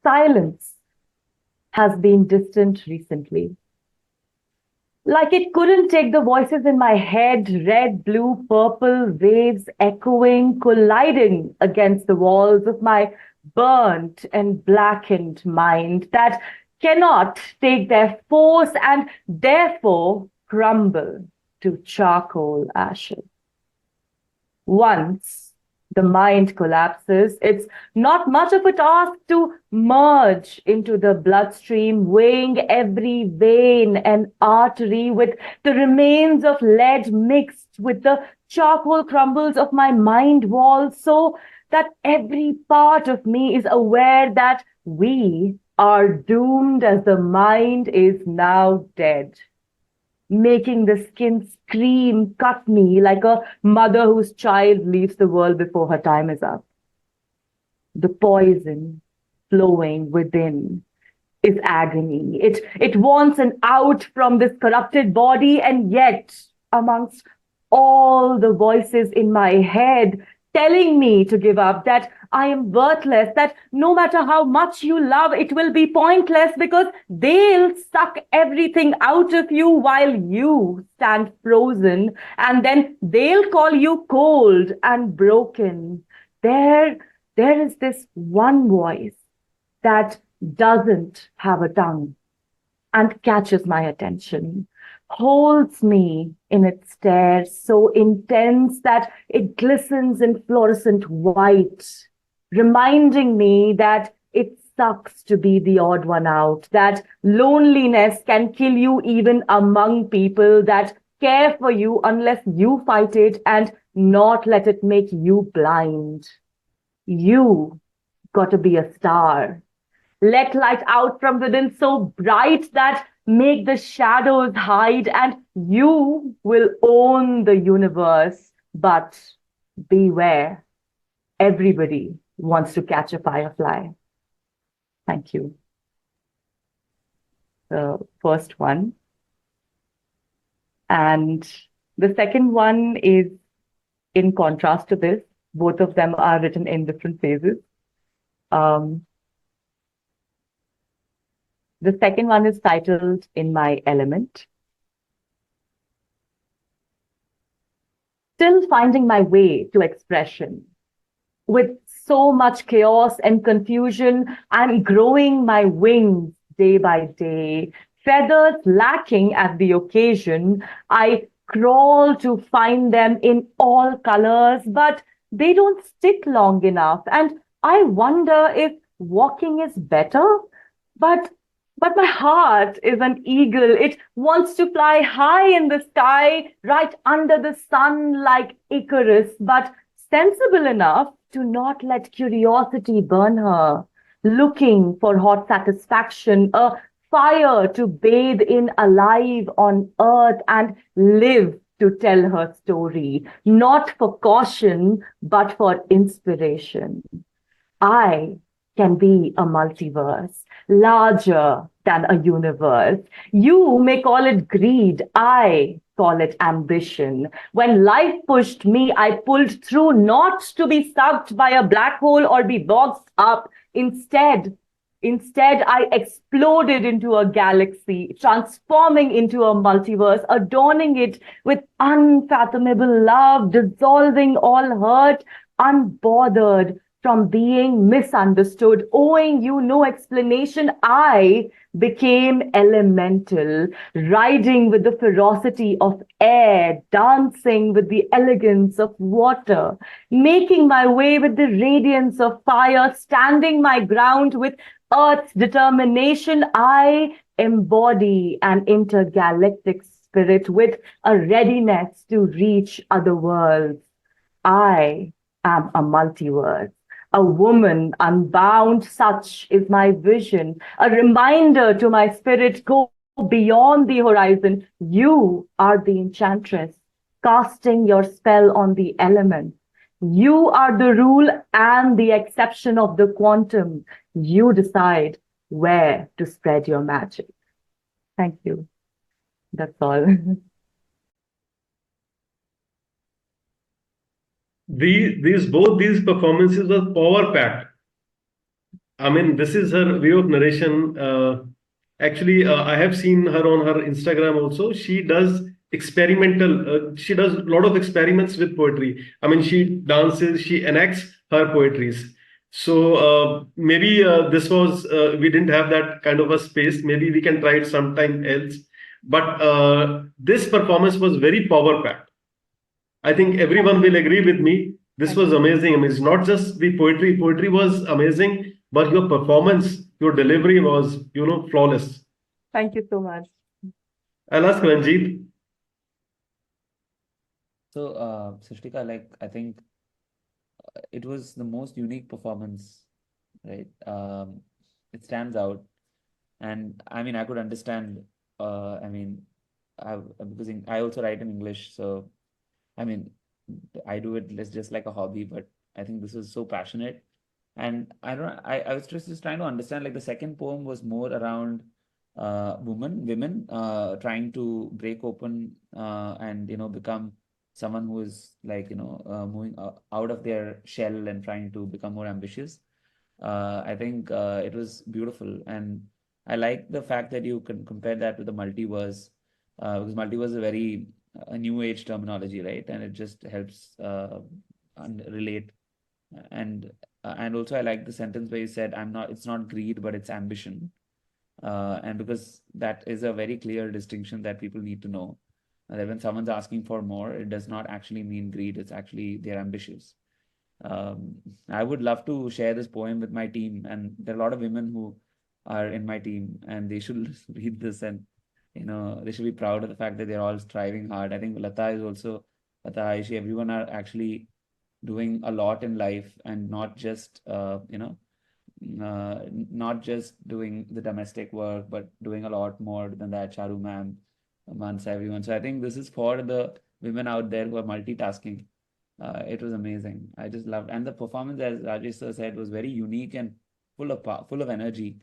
silence has been distant recently. Like it couldn't take the voices in my head, red, blue, purple, waves echoing, colliding against the walls of my burnt and blackened mind that cannot take their force and therefore crumble to charcoal ashes. Once the mind collapses, it's not much of a task to merge into the bloodstream, weighing every vein and artery with the remains of lead mixed with the charcoal crumbles of my mind walls, so that every part of me is aware that we are doomed as the mind is now dead, making the skin scream, cut me like a mother whose child leaves the world before her time is up. The poison flowing within is agony. It wants an out from this corrupted body, and yet, amongst all the voices in my head telling me to give up, that I am worthless, that no matter how much you love, it will be pointless because they'll suck everything out of you while you stand frozen, and then they'll call you cold and broken. There is this one voice that doesn't have a tongue and catches my attention, holds me in its stare so intense that it glistens in fluorescent white, reminding me that it sucks to be the odd one out, that loneliness can kill you even among people that care for you unless you fight it and not let it make you blind. You got to be a star. Let light out from within so bright that make the shadows hide, and you will own the universe. But beware, everybody wants to catch a firefly. Thank you. The first one. And the second one is in contrast to this. Both of them are written in different phases. The second one is titled In My Element. Still finding my way to expression. With so much chaos and confusion, I'm growing my wings day by day. Feathers lacking at the occasion, I crawl to find them in all colors, but they don't stick long enough. And I wonder if walking is better, but my heart is an eagle. It wants to fly high in the sky, right under the sun like Icarus, but sensible enough to not let curiosity burn her, looking for hot satisfaction, a fire to bathe in alive on earth and live to tell her story, not for caution, but for inspiration. I can be a multiverse, larger than a universe. You may call it greed. I call it ambition. When life pushed me, I pulled through, not to be sucked by a black hole or be boxed up. Instead, I exploded into a galaxy, transforming into a multiverse, adorning it with unfathomable love, dissolving all hurt, unbothered from being misunderstood, owing you no explanation. I became elemental, riding with the ferocity of air, dancing with the elegance of water, making my way with the radiance of fire, standing my ground with Earth's determination. I embody an intergalactic spirit with a readiness to reach other worlds. I am a multiverse. A woman unbound, such is my vision, a reminder to my spirit, go beyond the horizon. You are the enchantress, casting your spell on the elements. You are the rule and the exception of the quantum. You decide where to spread your magic. Thank you. That's all. Both these performances were power packed. I mean, this is her way of narration. Actually, I have seen her on her Instagram also. She does experimental, she does a lot of experiments with poetry. I mean, she dances, she enacts her poetries. So maybe this was, we didn't have that kind of a space. Maybe we can try it sometime else. But this performance was very power packed. I think everyone will agree with me. This Thank was amazing. I mean, it's not just the poetry. Poetry was amazing, but your performance, your delivery was, flawless. thank you so much. I'll ask Ranjit. So, Srishtika, like, I think it was the most unique performance, right? It stands out. And I mean, I could understand, I mean, because I also write in English. So, I mean, I do it just like a hobby, but I think this is so passionate. And I was just trying to understand, like, the second poem was more around women trying to break open and, become someone who is like, moving out of their shell and trying to become more ambitious. I think it was beautiful. And I like the fact that you can compare that with the multiverse, because multiverse is a very a new age terminology, right? And it just helps relate. And also I like the sentence where you said, it's not greed, but it's ambition. And because that is a very clear distinction that people need to know. That when someone's asking for more, it does not actually mean greed, it's actually they're ambitious. Um, I would love to share this poem with my team, and there are a lot of women who are in my team, and they should read this, and they should be proud of the fact that they're all striving hard. I think Lata, Aishi, everyone are actually doing a lot in life, and not just not just doing the domestic work, but doing a lot more than that. Charu ma'am, Mansa, everyone. So I think this is for the women out there who are multitasking. It was amazing. I just loved, and the performance, as Rajesh sir said, was very unique and full of energy.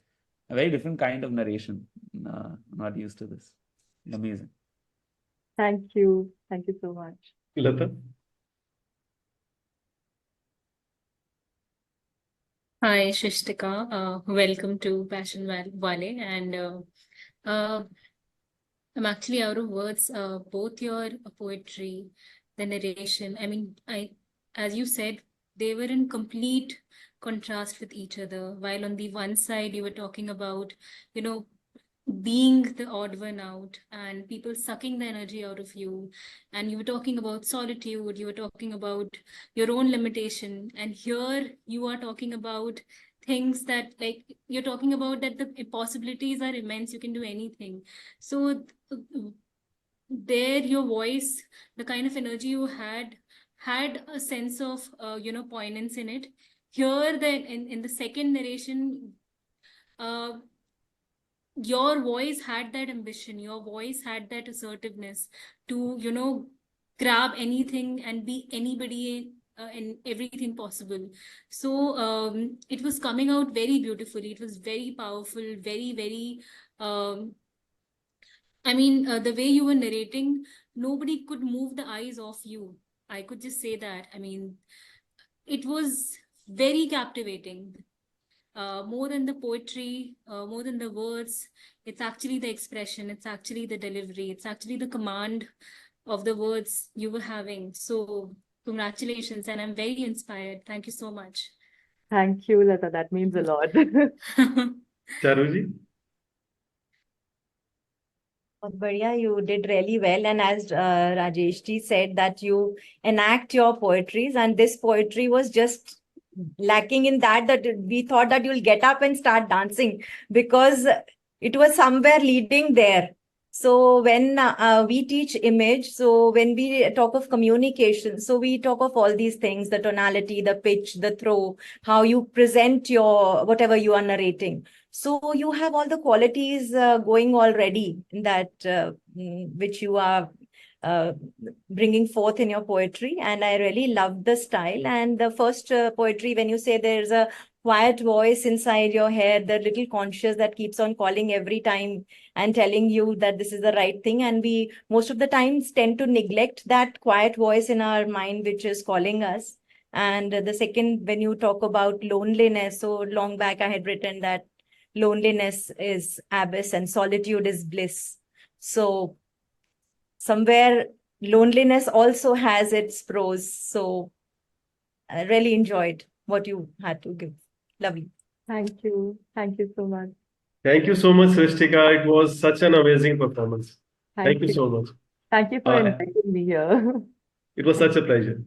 A very different kind of narration. Not used to this. Amazing. Thank you. Thank you so much. Lata. Hi, Shrishtika. Welcome to Passionwale. And I'm actually out of words. Both your poetry, the narration. I mean, as you said, they were in complete contrast with each other. While on the one side, you were talking about, you know, being the odd one out and people sucking the energy out of you, and you were talking about solitude, you were talking about your own limitation, and here you are talking about things that, like, you're talking about that the possibilities are immense, you can do anything. So there your voice, the kind of energy you had a sense of poignance in it. Here that in the second narration, uh, your voice had that ambition, your voice had that assertiveness to grab anything and be anybody in everything possible. So it was coming out very beautifully, it was very powerful, very I mean, the way you were narrating, nobody could move the eyes off you. I could just say that. I mean, it was very captivating. More than the poetry, more than the words, it's actually the expression, it's actually the delivery, it's actually the command of the words you were having. So, congratulations, and I'm very inspired. Thank you so much. Thank you, Lata. That means a lot. Charuji. बहुत बढ़िया, you did really well. And as Rajesh ji said, that you enact your poetries, and this poetry was just lacking in that we thought that you'll get up and start dancing, because it was somewhere leading there. So when we teach image, so when we talk of communication, so we talk of all these things, the tonality, the pitch, the throw, how you present your whatever you are narrating. So you have all the qualities going already in that which you are uh, bringing forth in your poetry. And I really love the style. And the first poetry, when you say there's a quiet voice inside your head, the little conscious that keeps on calling every time and telling you that this is the right thing. And we most of the times tend to neglect that quiet voice in our mind, which is calling us. And the second, when you talk about loneliness, so long back I had written that loneliness is abyss and solitude is bliss. So somewhere loneliness also has its pros. So I really enjoyed what you had to give. Lovely. Thank you. Thank you so much. Thank you so much, Srishtika. It was such an amazing performance. Thank Thank you you. so much. Thank you for Uh, inviting me here. it was such a pleasure.